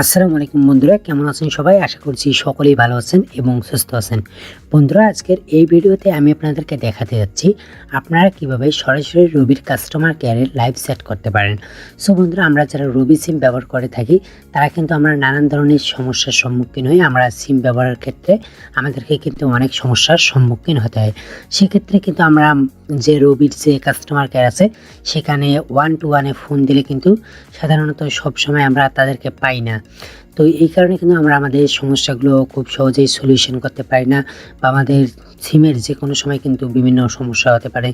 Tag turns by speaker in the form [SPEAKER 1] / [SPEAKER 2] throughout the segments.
[SPEAKER 1] আসসালামু আলাইকুম বন্ধুরা, কেমন আছেন সবাই? আশা করছি সকলেই ভালো আছেন এবং সুস্থ আছেন। বন্ধুরা, আজকের এই ভিডিওতে আমি আপনাদেরকে দেখাতে যাচ্ছি আপনারা কিভাবে সরাসরি রবির কাস্টমার কেয়ারে লাইভ সেট করতে পারেন। সো বন্ধুরা, আমরা যারা রবি সিম ব্যবহার করে থাকি তারা কিন্তু আমরা নানান ধরনের সমস্যার সম্মুখীন হই। আমরা সিম ব্যবহারের ক্ষেত্রে আমাদেরকে কিন্তু অনেক সমস্যার সম্মুখীন হতে হয়। সেক্ষেত্রে কিন্তু আমরা যে রবির যে কাস্টমার কেয়ার আছে সেখানে 1-to-1 ফোন দিলে কিন্তু সাধারণত সবসময় আমরা তাদেরকে পাই না। তো এই কারণে কিন্তু আমরা আমাদের সমস্যাগুলো খুব সহজেই সলিউশন করতে পারি না, বা আমাদের সিমের যে কোনো সময় কিন্তু বিভিন্ন সমস্যা হতে পারে,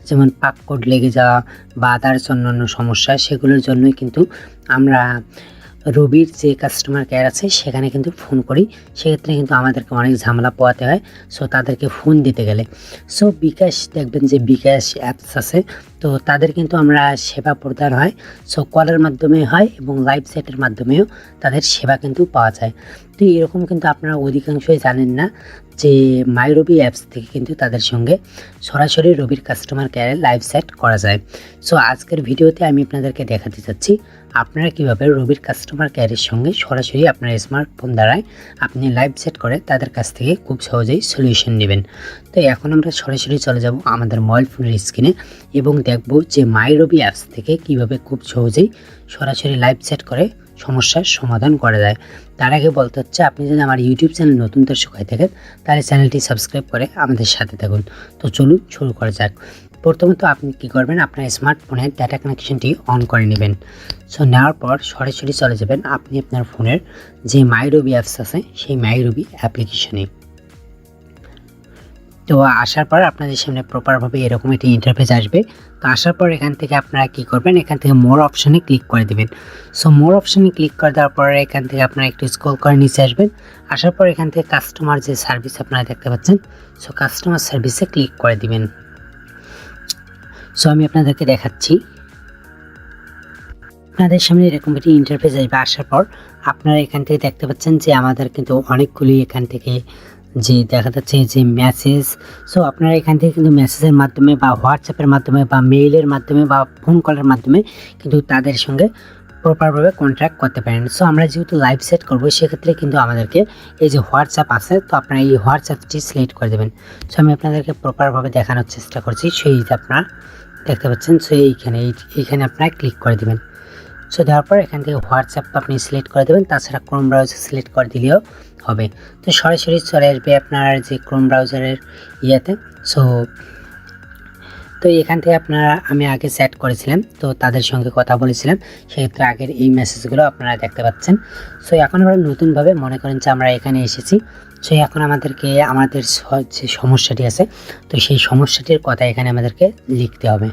[SPEAKER 1] যেমন পাসওয়ার্ড লেগে যাওয়া বা আদার্স অন্যান্য সমস্যা। সেগুলোর জন্যই কিন্তু আমরা রবির যে কাস্টমার কেয়ার আছে সেখানে কিন্তু ফোন করি। সেক্ষেত্রে কিন্তু আমাদেরকে অনেক ঝামেলা পোহাতে হয় সো তাদেরকে ফোন দিতে গেলে। সো বিকাশ, দেখবেন যে বিকাশ অ্যাপস আছে, তো তাদের কিন্তু আমরা সেবা প্রদান হয়। সো কলের মাধ্যমে হয় এবং লাইভ সেটের মাধ্যমেও তাদের সেবা কিন্তু পাওয়া যায়। তো এরকম কিন্তু আপনারা অধিকাংশই জানেন না যে মাই রবি অ্যাপস থেকে কিন্তু তাদের সঙ্গে সরাসরি রবির কাস্টমার কেয়ারে লাইভ সেট করা যায়। সো আজকের ভিডিওতে আমি আপনাদেরকে দেখাতে চাচ্ছি আপনারা কীভাবে রবির কাস্টমার কেয়ারের সঙ্গে সরাসরি আপনার স্মার্টফোন দ্বারাই আপনি লাইভ সেট করে তাদের কাছ থেকে খুব সহজেই সলিউশন নেবেন। তো এখন আমরা সরাসরি চলে যাব আমাদের মোবাইল ফোনের স্ক্রিনে এবং দেখব যে মাই রবি অ্যাপস থেকে কীভাবে খুব সহজেই সরাসরি লাইভ সেট করে সমস্যার সমাধান করা যায়। তার আগে বলতে হচ্ছে, আপনি যদি আমার ইউটিউব চ্যানেল নতুন দর্শক হয়ে থাকেন তাহলে চ্যানেলটি সাবস্ক্রাইব করে আমাদের সাথে থাকুন। তো চলুন শুরু করা যাক। প্রথমত আপনি কি করবেন, আপনার স্মার্টফোনের ডাটা কানেকশনটি অন করে নেবেন। সো নেওয়ার পর সরাসরি চলে যাবেন আপনি আপনার ফোনের যে মাই রবি অ্যাপস আছে সেই মাই রবি অ্যাপ্লিকেশনে। তো আসার পর আপনাদের সামনে প্রপারভাবে এরকম একটি ইন্টারফেস আসবে। তো আসার পর এখান থেকে আপনারা কি করবেন, এখান থেকে মোর অপশানে ক্লিক করে দেবেন। সো মোর অপশানে ক্লিক করে দেওয়ার পরে এখান থেকে আপনারা একটু স্ক্রল করে নিচে আসবেন। আসার পর এখান থেকে কাস্টমার যে সার্ভিস আপনারা দেখতে পাচ্ছেন, সো কাস্টমার সার্ভিসে ক্লিক করে দিবেন। সো আমি আপনাদেরকে দেখাচ্ছি, আপনাদের সামনে এরকম একটি ইন্টারফেস আসবে। আসার পর আপনারা এখান থেকে দেখতে পাচ্ছেন যে আমাদের কিন্তু অনেকগুলি এখান থেকে যে দেখা যাচ্ছে যে মেসেজ। সো আপনারা এখান থেকে কিন্তু মেসেজের মাধ্যমে বা হোয়াটসঅ্যাপের মাধ্যমে বা মেইলের মাধ্যমে বা ফোন কলের মাধ্যমে কিন্তু তাদের সঙ্গে প্রপারভাবে কন্ট্যাক্ট করতে পারেন। সো আমরা যেহেতু লাইভ সেট করবো সেক্ষেত্রে কিন্তু আমাদেরকে এই যে হোয়াটসঅ্যাপ আছে, তো আপনারা এই হোয়াটসঅ্যাপটি সিলেক্ট করে দেবেন। সো আমি আপনাদেরকে প্রপারভাবে দেখানোর চেষ্টা করছি। সেই আপনারা দেখতে পাচ্ছেন। সো এইখানে আপনারা ক্লিক করে দেবেন। সো দেওয়ার পর এখান থেকে হোয়াটসঅ্যাপ আপনি সিলেক্ট করে দেবেন, তাছাড়া ক্রোম ব্রাউজার সিলেক্ট করে দিলেও হবে। তো সরাসরি চলে আসবে আপনার যে ক্রোম ব্রাউজারের ইয়েতে। তো এখান থেকে আপনারা, আমি আগে সেট করেছিলাম তো তাদের সঙ্গে কথা বলেছিলাম, সেক্ষেত্রে আগের এই মেসেজগুলো আপনারা দেখতে পাচ্ছেন। সো এখন আমরা নতুনভাবে মনে করেন যে আমরা এখানে এসেছি। সো এখন আমাদেরকে আমাদের যে সমস্যাটি আছে, তো সেই সমস্যাটির কথা এখানে আমাদেরকে লিখতে হবে।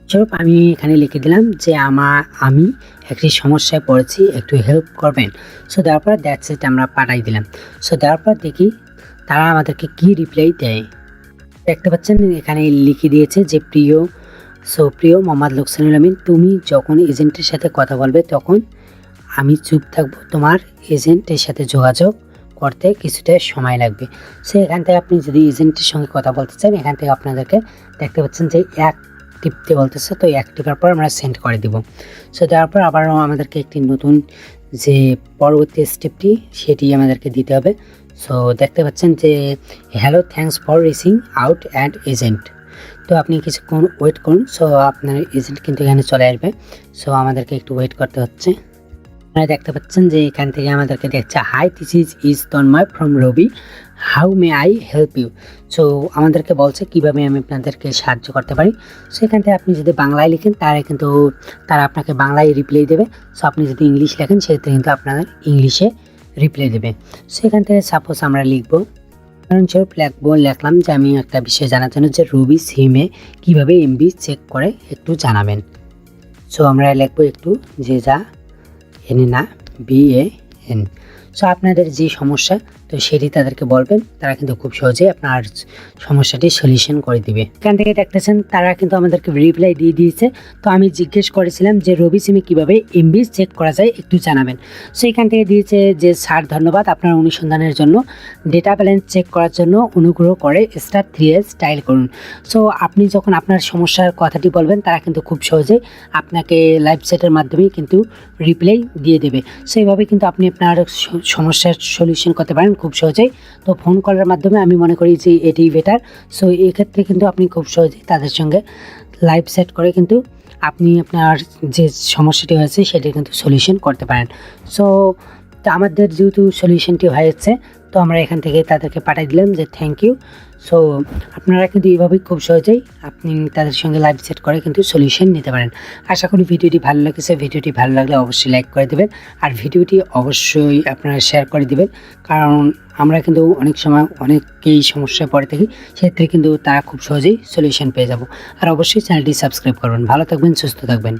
[SPEAKER 1] স্বরূপ আমি এখানে লিখে দিলাম যে আমি একটি সমস্যায় পড়েছি, একটু হেল্প করবেন। সো তারপর দ্যাটস ইট আমরা পাঠাই দিলাম। সো তারপর দেখি তারা আমাদেরকে কি রিপ্লাই দেয়। দেখতে পাচ্ছেন এখানে লিখে দিয়েছে যে প্রিয় মোহাম্মদ লোকসানুল আমিন, তুমি যখন এজেন্টের সাথে কথা বলবে তখন আমি চুপ থাকবো, তোমার এজেন্টের সাথে যোগাযোগ করতে কিছুটা সময় লাগবে। সো এখান থেকে আপনি যদি এজেন্টের সঙ্গে কথা বলতে চান, এখান থেকে আপনাদেরকে দেখতে পাচ্ছেন যে এক টিপতে বলতেছে, তো এক টিপার পর আমরা সেন্ড করে দিব। সো দেওয়ার পর আবারও আমাদেরকে একটি নতুন যে পরবর্তী স্টেপটি সেটি আমাদেরকে দিতে হবে। সো দেখতে পাচ্ছেন যে hello, thanks for reaching out and agent. তো আপনি কিছুক্ষণ ওয়েট করুন। সো আপনার এজেন্ট কিন্তু এখানে চলে আসবে। সো আমাদেরকে একটু ওয়েট করতে হচ্ছে। আপনারা দেখতে পাচ্ছেন যে এখান থেকে আমাদেরকে দেখছে, hi this is Tanmoy from Robi, how may I help you. So আমাদেরকে বলছে কিভাবে আমি আপনাদেরকে সাহায্য করতে পারি। সো এখান থেকে আপনি যদি বাংলায় লিখেন তারা আপনাকে বাংলায় রিপ্লাই দেবে। সো আপনি যদি ইংলিশ লেখেন সেক্ষেত্রে কিন্তু আপনাদের ইংলিশে রিপ্লাই দেবে। সো এখান থেকে সাপোজ আমরা লিখবো, উদাহরণস্বরূপ লিখলাম যে আমি একটা বিষয় জানার জন্য যে রবি সিমে কীভাবে এমবি চেক করে একটু জানাবেন। সো আমরা লিখবো একটু যে যা এনে না BAN। সো আপনাদের যে সমস্যা, তো সেটি তাদেরকে বলবেন, তারা কিন্তু খুব সহজেই আপনার সমস্যাটি সলিউশন করে দিবে। এখান থেকে দেখতেছেন তারা কিন্তু আমাদেরকে রিপ্লাই দিয়ে দিয়েছে। তো আমি জিজ্ঞেস করেছিলাম যে রবি সিমে কীভাবে এমবি চেক করা যায় একটু জানাবেন। সো এখান থেকে দিয়েছে যে স্যার ধন্যবাদ আপনার অনুসন্ধানের জন্য, ডেটা ব্যালেন্স চেক করার জন্য অনুগ্রহ করে *3s ডায়াল করুন। সো আপনি যখন আপনার সমস্যার কথাটি বলবেন তারা কিন্তু খুব সহজেই আপনাকে লাইভ চ্যাটের মাধ্যমেই কিন্তু রিপ্লাই দিয়ে দেবে। সো এইভাবে কিন্তু আপনি আপনার সমস্যার সলিউশন করতে পারেন খুব সহজেই। তো ফোন কলের মাধ্যমে আমি মনে করি যে এটি বেটার। সো এক্ষেত্রে কিন্তু আপনি খুব সহজেই তাদের সঙ্গে লাইভ চ্যাট করে কিন্তু আপনি আপনার যে সমস্যাটি হয়েছে সেটি কিন্তু সলিউশন করতে পারেন। সো তো আমাদের যেহেতু সলিউশনটি হয়েছে, তো আমরা এখান থেকে তাদেরকে পাঠিয়ে দিলাম যে থ্যাংক ইউ। সো আপনারা কিন্তু এইভাবেই খুব সহজেই আপনি তাদের সঙ্গে লাইভ চ্যাট করে কিন্তু সলিউশন নিতে পারেন। আশা করি ভিডিওটি ভালো লেগেছে। ভিডিওটি ভালো লাগলে অবশ্যই লাইক করে দেবেন, আর ভিডিওটি অবশ্যই আপনারা শেয়ার করে দেবেন, কারণ আমরা কিন্তু অনেক সময় অনেকেই সমস্যায় পড়ে থাকি, সেক্ষেত্রে কিন্তু তারা খুব সহজেই সলিউশন পেয়ে যাব। আর অবশ্যই চ্যানেলটি সাবস্ক্রাইব করবেন। ভালো থাকবেন, সুস্থ থাকবেন।